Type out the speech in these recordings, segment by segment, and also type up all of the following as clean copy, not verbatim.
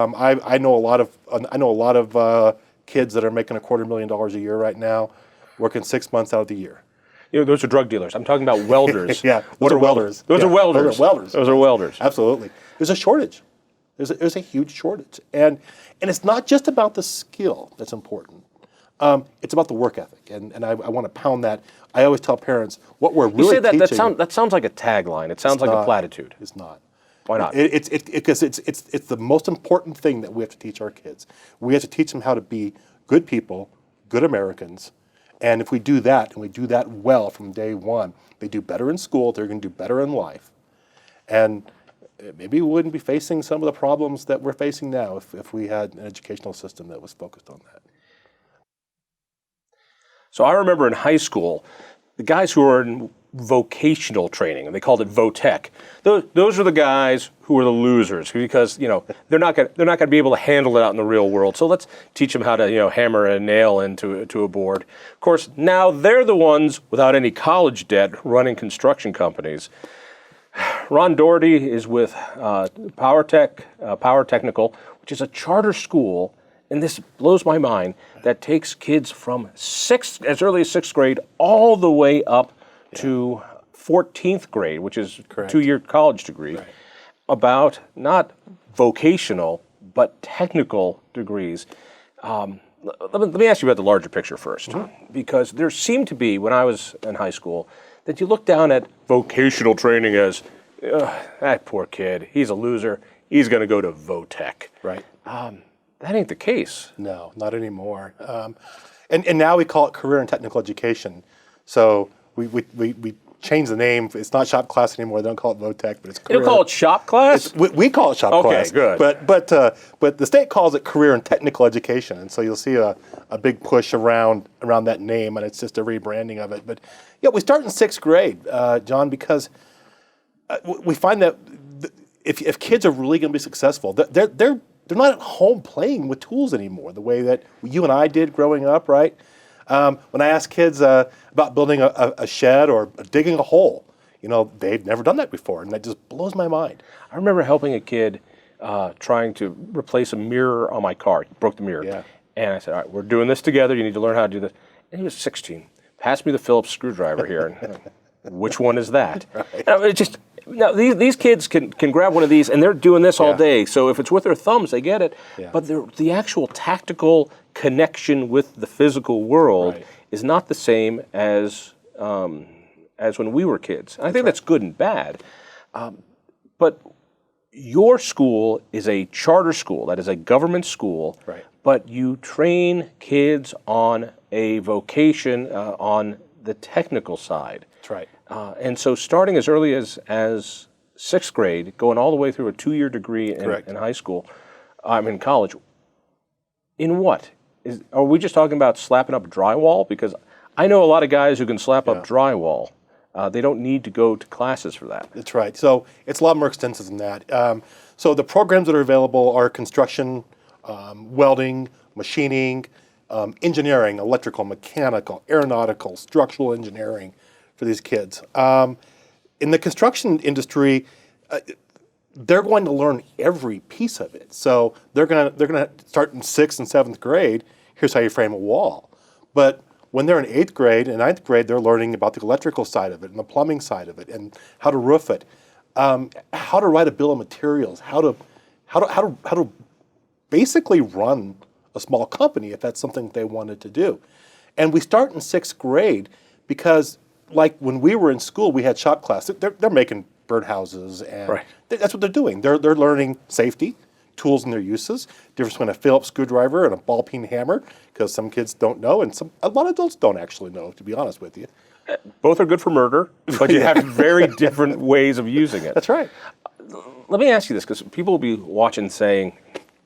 I know a lot of kids that are making $250,000 a year right now, working 6 months out of the year. Those are drug dealers. I'm talking about welders. Yeah, What are welders? Those are welders. Those are welders. Those are welders. Absolutely. There's a shortage. There's a huge shortage, and it's not just about the skill that's important. It's about the work ethic, and I want to pound that. I always tell parents what we're really You say that teaching. that sounds like a tagline. It sounds like a platitude. It's not. Why not? Because it's the most important thing that we have to teach our kids. We have to teach them how to be good people, good Americans, and if we do that, and we do that well from day one, they do better in school, they're going to do better in life. And maybe we wouldn't be facing some of the problems that we're facing now if we had an educational system that was focused on that. So I remember in high school, the guys who were in vocational training, and they called it VOTEC. Those are the guys who are the losers because they're not going to be able to handle it out in the real world. So let's teach them how to hammer a nail into a board. Of course, now they're the ones without any college debt running construction companies. Ron Daugherty is with Power Technical, which is a charter school, and this blows my mind, that takes kids from as early as sixth grade all the way up to 14th grade, which is a 2-year college degree, about not vocational, but technical degrees. Let me ask you about the larger picture first, because there seemed to be, when I was in high school, that you look down at vocational training as, that poor kid, he's a loser, he's going to go to VOTEC. Right. That ain't the case. No, not anymore. And now we call it career and technical education. So we changed the name. It's not shop class anymore. They don't call it VOTEC, but it's career. You don't call it shop class? We call it shop class. Okay, good. But the state calls it career and technical education, and so you'll see a big push around that name, and it's just a rebranding of it. But yeah, we start in sixth grade, John, because we find that if kids are really going to be successful, they're not at home playing with tools anymore the way that you and I did growing up, right? When I ask kids about building a shed or digging a hole, they've never done that before, and that just blows my mind. I remember helping a kid trying to replace a mirror on my car. He broke the mirror. Yeah. And I said, all right, we're doing this together. You need to learn how to do this. And he was 16. Pass me the Phillips screwdriver here. And which one is that? Right. Now, these kids can grab one of these, and they're doing this all day. So if it's with their thumbs, they get it. Yeah. But the actual tactical connection with the physical world is not the same as when we were kids. And I think that's good and bad. But your school is a charter school. That is a government school. Right. But you train kids on a vocation on the technical side. That's right. And so starting as early as sixth grade, going all the way through a 2-year degree in high school, in college, in what? Are we just talking about slapping up drywall? Because I know a lot of guys who can slap up drywall. They don't need to go to classes for that. That's right. So it's a lot more extensive than that. So the programs that are available are construction, welding, machining, engineering, electrical, mechanical, aeronautical, structural engineering for these kids. In the construction industry, they're going to learn every piece of it. So they're gonna start in 6th and 7th grade. Here's how you frame a wall. But when they're in 8th grade and 9th grade, they're learning about the electrical side of it and the plumbing side of it and how to roof it, how to write a bill of materials, how to basically run a small company if that's something they wanted to do. And we start in 6th grade because, like when we were in school, we had shop class. They're making birdhouses, and that's what they're doing. They're learning safety, tools and their uses, difference between a Phillips screwdriver and a ball peen hammer, because some kids don't know, and a lot of adults don't actually know, to be honest with you. Both are good for murder, but you have very different ways of using it. That's right. Let me ask you this, because people will be watching saying,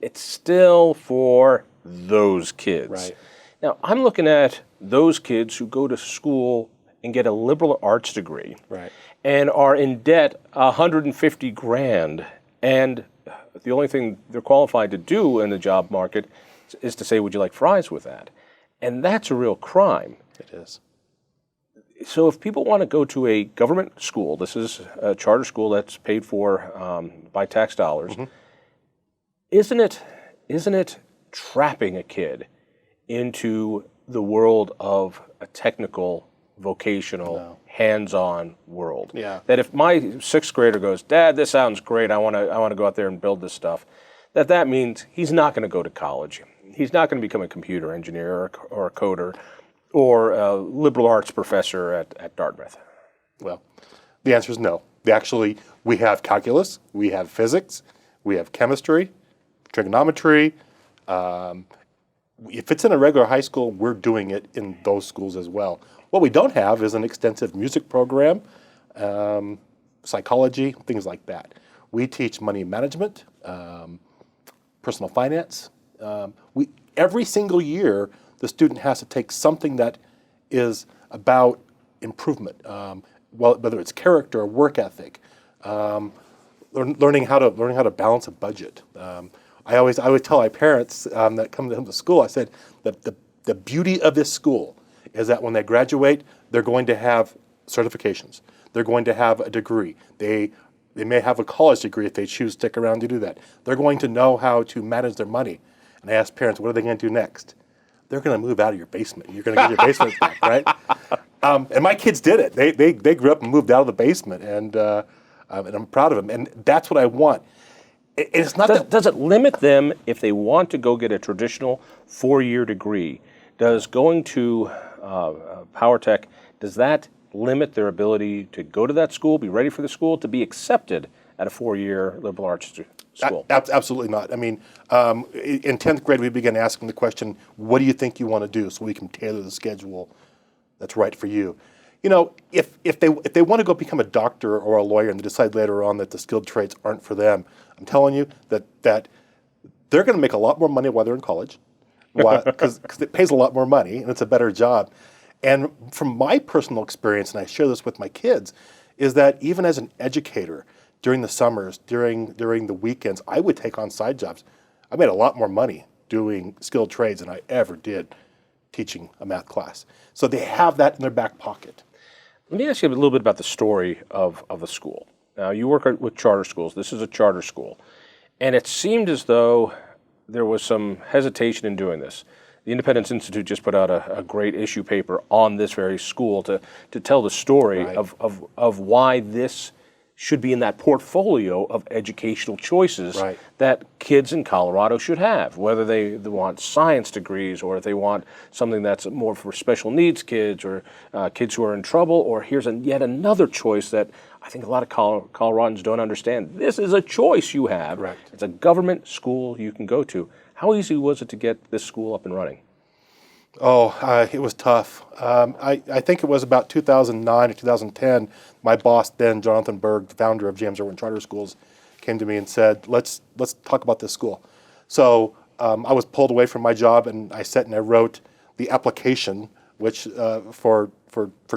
it's still for those kids. Right. Now, I'm looking at those kids who go to school and get a liberal arts degree, and are in debt $150,000, and the only thing they're qualified to do in the job market is to say, would you like fries with that? And that's a real crime. It is. So if people want to go to a government school, this is a charter school that's paid for by tax dollars, isn't it trapping a kid into the world of a technical, vocational, hands-on world? Yeah. That if my sixth grader goes, Dad, this sounds great, I want to go out there and build this stuff, that means he's not going to go to college. He's not going to become a computer engineer or a coder or a liberal arts professor at Dartmouth. Well, the answer is no. We have calculus, we have physics, we have chemistry, trigonometry. If it's in a regular high school, we're doing it in those schools as well. What we don't have is an extensive music program, psychology, things like that. We teach money management, personal finance. Every single year, the student has to take something that is about improvement, whether it's character or work ethic, learning how to balance a budget. I always tell my parents that come to school, I said that the beauty of this school is that when they graduate, they're going to have certifications. They're going to have a degree. They may have a college degree if they choose to stick around to do that. They're going to know how to manage their money. And I ask parents, what are they going to do next? They're going to move out of your basement. You're going to get your basement back, right? And my kids did it. They grew up and moved out of the basement, and I'm proud of them. And that's what I want. It's not Does it limit them if they want to go get a traditional 4-year degree? Does going to Power Tech, does that limit their ability to go to that school, be ready for the school, to be accepted at a 4-year liberal arts school? Absolutely not. I mean, in 10th grade, we began asking the question, what do you think you want to do, so we can tailor the schedule that's right for you. You know, if they want to go become a doctor or a lawyer and they decide later on that the skilled trades aren't for them, I'm telling you that they're going to make a lot more money while they're in college, because it pays a lot more money and it's a better job. And from my personal experience, and I share this with my kids, is that even as an educator, during the summers, during the weekends, I would take on side jobs. I made a lot more money doing skilled trades than I ever did teaching a math class. So they have that in their back pocket. Let me ask you a little bit about the story of the school. Now, you work with charter schools. This is a charter school. And it seemed as though there was some hesitation in doing this. The Independence Institute just put out a great issue paper on this very school to tell the story Right. of why this should be in that portfolio of educational choices Right. that kids in Colorado should have, whether they want science degrees or if they want something that's more for special needs kids or kids who are in trouble, or here's yet another choice that I think a lot of Coloradans don't understand. This is a choice you have. Right. It's a government school you can go to. How easy was it to get this school up and running? Oh, it was tough. I think it was about 2009 or 2010. My boss then, Jonathan Berg, the founder of James Irwin Charter Schools, came to me and said, "Let's talk about this school." So I was pulled away from my job, and I sat and I wrote the application, which for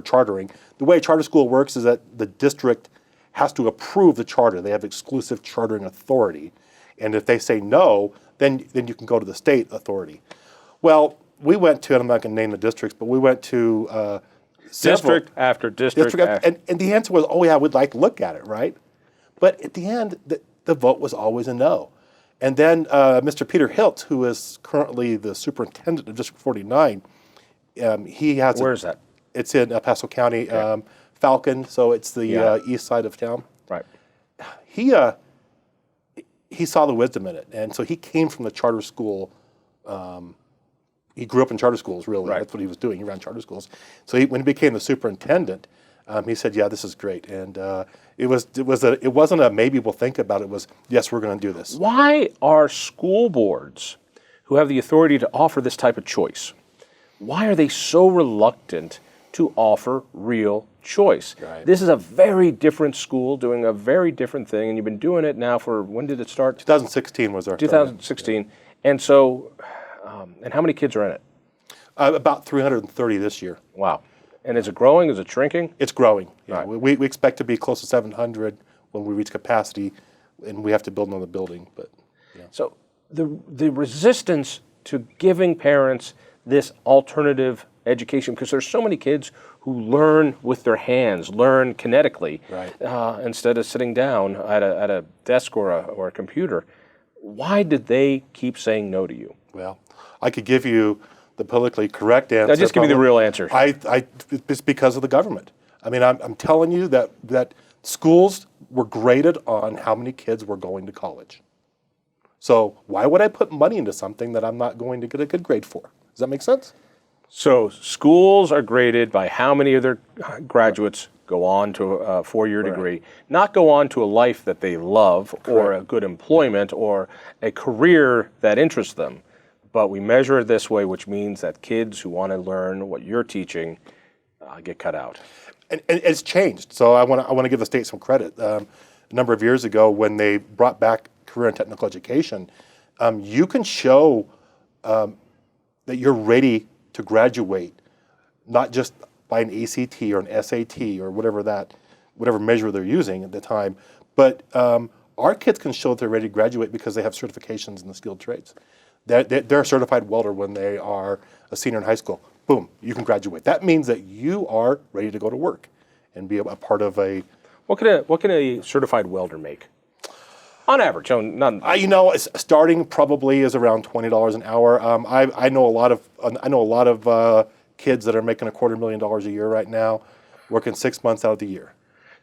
chartering. The way a charter school works is that the district has to approve the charter. They have exclusive chartering authority, and if they say no, then you can go to the state authority. Well, we went to, and I'm not going to name the districts, but we went to District after district. and the answer was, oh yeah, we'd like to look at it, right? But at the end, the vote was always a no. And then Mr. Peter Hilt, who is currently the superintendent of District 49, he has Where is that? It's in El Paso County, Falcon, so it's the east side of town. Right. He saw the wisdom in it, and so he came from the charter school. He grew up in charter schools, really. Right. That's what he was doing. He ran charter schools. So when he became the superintendent, he said, "Yeah, this is great." And it wasn't a maybe we'll think about it. It was, yes, we're going to do this. Why are school boards who have the authority to offer this type of choice, why are they so reluctant to offer real choice? Right. This is a very different school doing a very different thing, and you've been doing it now for, when did it start? 2016 was our 2016. Yeah. And so, and how many kids are in it? About 330 this year. Wow. And is it growing? Is it shrinking? It's growing. Yeah. Right. We expect to be close to 700 when we reach capacity, and we have to build another building. But So the resistance to giving parents this alternative education, because there's so many kids who learn with their hands, learn kinetically, Right. Instead of sitting down at a desk or a computer. Why did they keep saying no to you? Well, I could give you the politically correct answer. Now, just give me the real answer. It's because of the government. I mean, I'm telling you that schools were graded on how many kids were going to college. So why would I put money into something that I'm not going to get a good grade for? Does that make sense? So schools are graded by how many of their graduates go on to a four-year degree, not go on to a life that they love or a good employment or a career that interests them. But we measure it this way, which means that kids who want to learn what you're teaching get cut out. And it's changed. So I want to give the state some credit. A number of years ago, when they brought back career and technical education, you can show that you're ready to graduate, not just by an ACT or an SAT or whatever measure they're using at the time, but our kids can show that they're ready to graduate because they have certifications in the skilled trades. They're a certified welder when they are a senior in high school. Boom, you can graduate. That means that you are ready to go to work and be a part of a. What can a certified welder make? On average, starting probably is around $20 an hour. I know a lot of kids that are making $250,000 a year right now, working 6 months out of the year.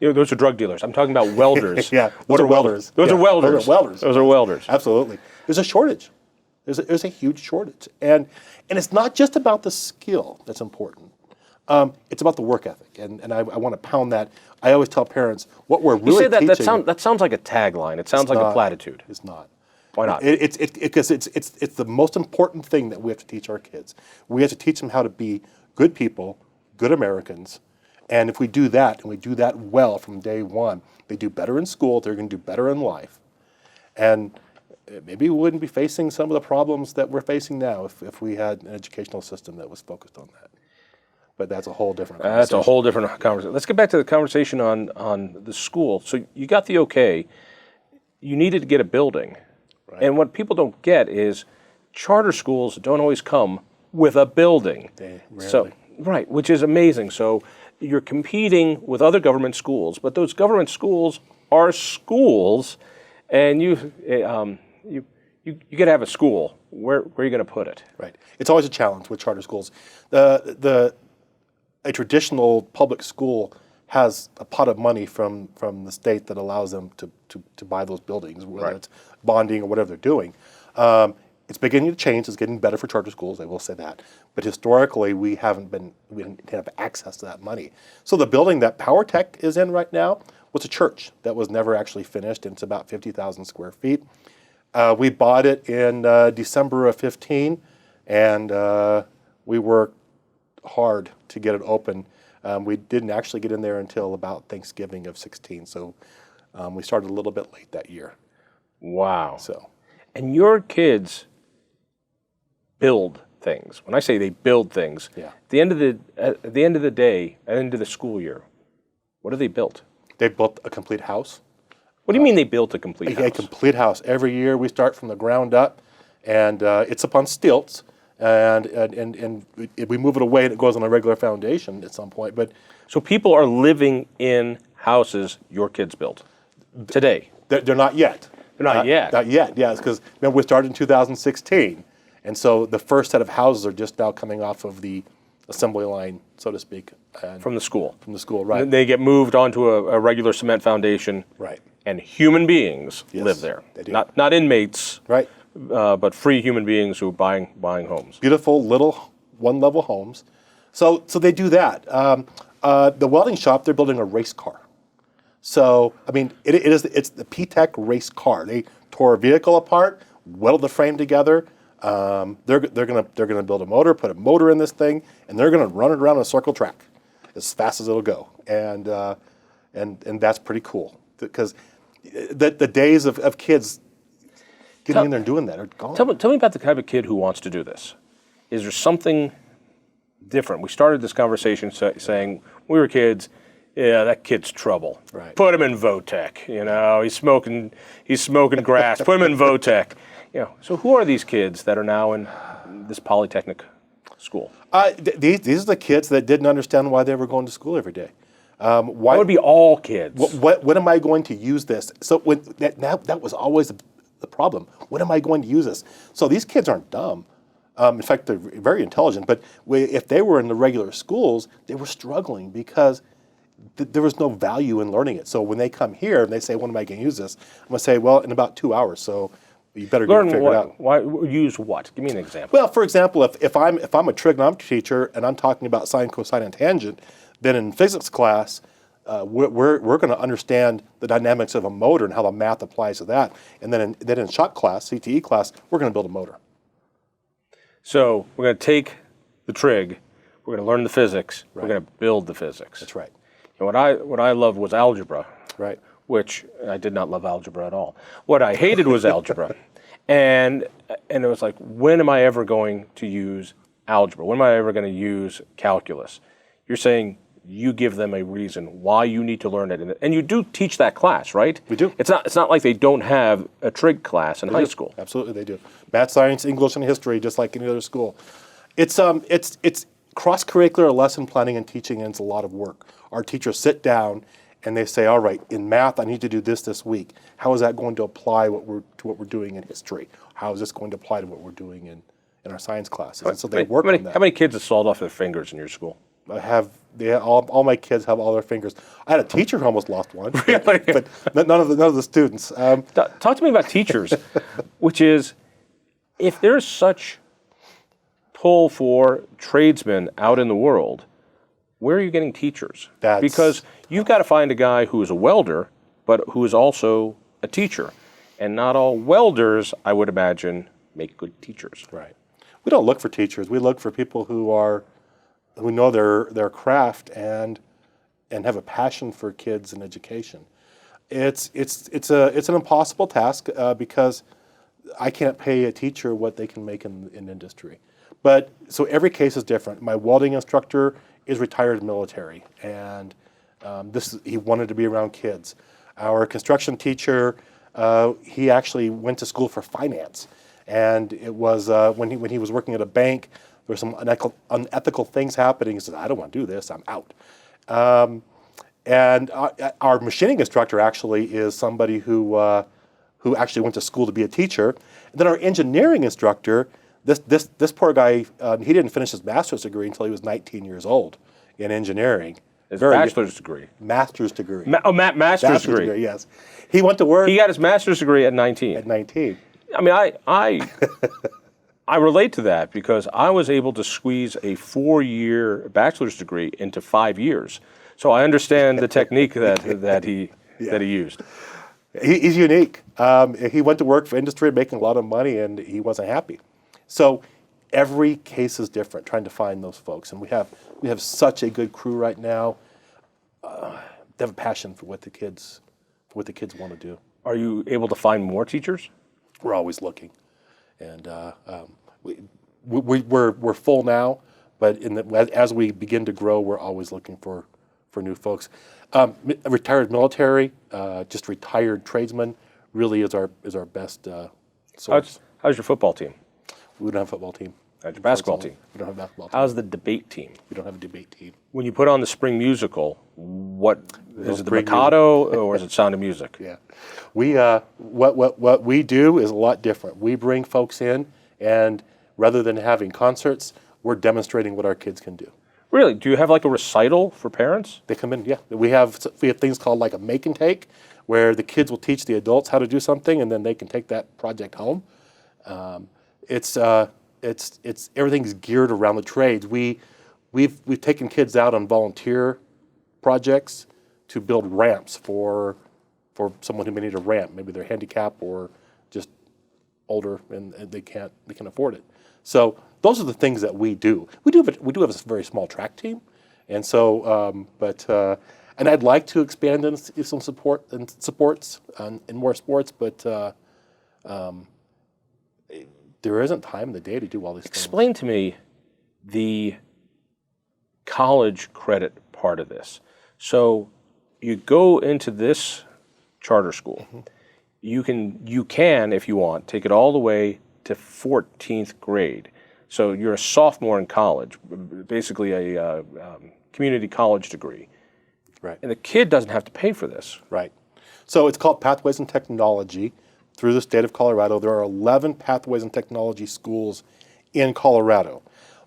Those are drug dealers. I'm talking about welders. Yeah, What are welders? Those are welders. Those are welders. Those are welders. Absolutely. There's a shortage. There's a huge shortage, and it's not just about the skill that's important. It's about the work ethic, and I want to pound that. I always tell parents what we're really teaching. You say that sounds like a tagline. It sounds like a platitude. It's not. Why not? Because it's the most important thing that we have to teach our kids. We have to teach them how to be good people, good Americans, and if we do that, and we do that well from day one, they do better in school, they're going to do better in life. And maybe we wouldn't be facing some of the problems that we're facing now if we had an educational system that was focused on that. But that's a whole different conversation. That's a whole different conversation. Let's get back to the conversation on the school. So you got the okay. You needed to get a building. Right. And what people don't get is charter schools don't always come with a building. They rarely. So, right, which is amazing. So you're competing with other government schools, but those government schools are schools, and you got to have a school. Where are you going to put it? Right. It's always a challenge with charter schools. A traditional public school has a pot of money from the state that allows them to buy those buildings, whether it's bonding or whatever they're doing. It's beginning to change. It's getting better for charter schools, I will say that. But historically, we didn't have access to that money. So the building that Power Tech is in right now was a church that was never actually finished. It's about 50,000 square feet. We bought it in December of 15, and we worked hard to get it open. We didn't actually get in there until about Thanksgiving of 16, so we started a little bit late that year. Wow. So, and your kids build things. When I say they build things, at the end of the day, at the end of the school year, what have they built? They built a complete house. What do you mean they built a complete house? A complete house. Every year we start from the ground up, and it's up on stilts, and we move it away and it goes on a regular foundation at some point. But so people are living in houses your kids built today? They're not yet. They're not yet? Not yet, yes, because remember we started in 2016, and so the first set of houses are just now coming off of the assembly line, so to speak. From the school? From the school, right. They get moved onto a regular cement foundation. Right. And human beings live there. They do. Not inmates, right? But free human beings who are buying homes. Beautiful little one-level homes. So they do that. The welding shop, they're building a race car. So I mean, it's the P-Tech race car. They tore a vehicle apart, welded the frame together. They're gonna build a motor, put a motor in this thing, and they're gonna run it around a circle track as fast as it'll go. And that's pretty cool because the days of kids getting in there and doing that are gone. Tell me about the type of kid who wants to do this. Is there something different? We started this conversation saying when we were kids, yeah, that kid's trouble. Right. Put him in Votech. He's smoking grass. Put him in Votech. So who are these kids that are now in this polytechnic school? These are the kids that didn't understand why they were going to school every day. Why would be all kids? When am I going to use this? So that was always the problem. When am I going to use this? So these kids aren't dumb. In fact, they're very intelligent. But if they were in the regular schools, they were struggling because there was no value in learning it. So when they come here and they say, when am I going to use this? I'm going to say, well, in about 2 hours. So you better get it figured out. Why use what? Give me an example. Well, for example, if I'm a trigonometry teacher and I'm talking about sine, cosine, and tangent, then in physics class, we're going to understand the dynamics of a motor and how the math applies to that. And then in shop class, CTE class, we're going to build a motor. So we're going to take the trig, we're going to learn the physics, we're going to build the physics. That's right. And what I loved was algebra. Right. Which I did not love algebra at all. What I hated was algebra. And it was like, when am I ever going to use algebra? When am I ever going to use calculus? You're saying you give them a reason why you need to learn it. And you do teach that class, right? We do. It's not like they don't have a trig class in high school. Absolutely, they do. Math, science, English, and history, just like any other school. It's cross-curricular lesson planning and teaching, and it's a lot of work. Our teachers sit down and they say, all right, in math, I need to do this week. How is that going to apply to what we're doing in history? How is this going to apply to what we're doing in our science classes? And so they work on that. How many kids have sawed off their fingers in your school? All my kids have all their fingers. I had a teacher who almost lost one, Really? but none of the students. Talk to me about teachers, which is, if there's such pull for tradesmen out in the world, where are you getting teachers? Because you've got to find a guy who is a welder, but who is also a teacher. And not all welders, I would imagine, make good teachers. Right. We don't look for teachers. We look for people who know their craft and have a passion for kids and education. It's an impossible task because I can't pay a teacher what they can make in industry. But so every case is different. My welding instructor is retired military, and he wanted to be around kids. Our construction teacher, he actually went to school for finance, and it was when he was working at a bank. There were some unethical things happening. He said, "I don't want to do this. I'm out." And our machining instructor actually is somebody who actually went to school to be a teacher. And then our engineering instructor. This poor guy, he didn't finish his master's degree until he was 19 years old in engineering. His bachelor's degree. Master's degree. Master's degree. Yes. He went to work. He got his master's degree at 19. At 19. I mean, I relate to that because I was able to squeeze a 4-year bachelor's degree into 5 years. So I understand the technique that he used. He's unique. He went to work for industry, making a lot of money, and he wasn't happy. So every case is different, trying to find those folks. And we have such a good crew right now. They have a passion for what the kids want to do. Are you able to find more teachers? We're always looking. And we're full now, but as we begin to grow, we're always looking for new folks. Retired military, just retired tradesmen, really is our best source. How's your football team? We don't have a football team. How's your basketball team? We don't have a basketball team. How's the debate team? We don't have a debate team. When you put on the spring musical, what is it, the Mikado or is it Sound of Music? Yeah, we what we do is a lot different. We bring folks in, and rather than having concerts, we're demonstrating what our kids can do. Really? Do you have like a recital for parents? They come in, yeah. We have things called like a make and take, where the kids will teach the adults how to do something, and then they can take that project home. It's everything's geared around the trades. We've taken kids out on volunteer projects to build ramps for someone who may need a ramp. Maybe they're handicapped or just older and they can't afford it. So those are the things that we do. We do have a very small track team, and so and I'd like to expand in some supports in more sports, but there isn't time in the day to do all these things. Explain to me the college credit part of this. So you go into this charter school. Mm-hmm. You can, if you want, take it all the way to 14th grade. So you're a sophomore in college, basically a community college degree. Right. And the kid doesn't have to pay for this. Right. So it's called Pathways in Technology through the state of Colorado. There are 11 pathways and technology schools in Colorado.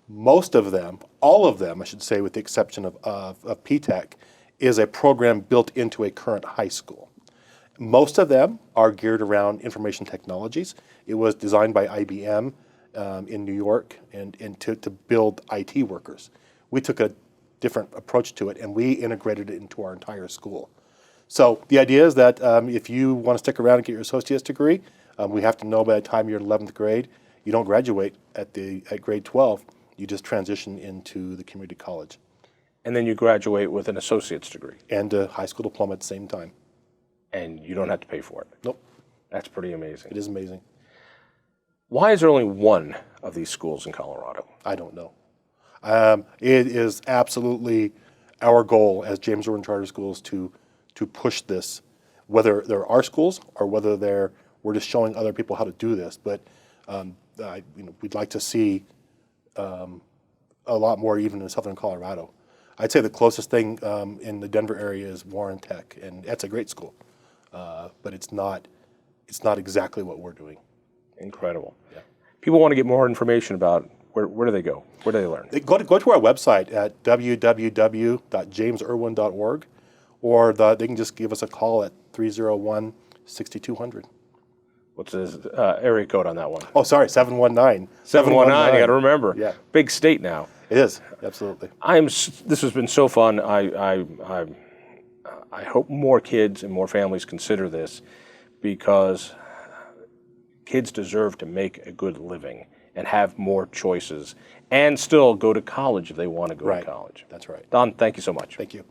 Most of them, all of them, I should say, with the exception of P-TECH, is a program built into a current high school. Most of them are geared around information technologies. It was designed by IBM in New York and to build IT workers. We took a different approach to it, and we integrated it into our entire school. So the idea is that if you want to stick around and get your associate's degree, we have to know by the time you're in 11th grade, you don't graduate at grade 12, you just transition into the community college. And then you graduate with an associate's degree. And a high school diploma at the same time. And you don't have to pay for it. Nope. That's pretty amazing. It is amazing. Why is there only one of these schools in Colorado? I don't know. It is absolutely our goal as James Irwin Charter Schools to push this, whether there are schools or whether we're just showing other people how to do this. But we'd like to see a lot more even in southern Colorado. I'd say the closest thing in the Denver area is Warren Tech, and that's a great school, but it's not exactly what we're doing. Incredible. Yeah. People want to get more information about where do they go? Where do they learn? Go to our website at www.jameserwin.org, or they can just give us a call at 301-6200. What's his area code on that one? Oh, sorry, 719. 719, you got to remember. Yeah. Big state now. It is, absolutely. This has been so fun. I hope more kids and more families consider this, because kids deserve to make a good living and have more choices and still go to college if they want to go to college. That's right. Don, thank you so much. Thank you.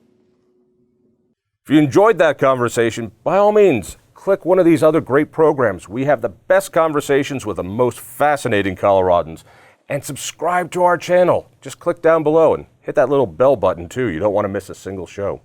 If you enjoyed that conversation, by all means, click one of these other great programs. We have the best conversations with the most fascinating Coloradans. And subscribe to our channel. Just click down below and hit that little bell button too. You don't want to miss a single show.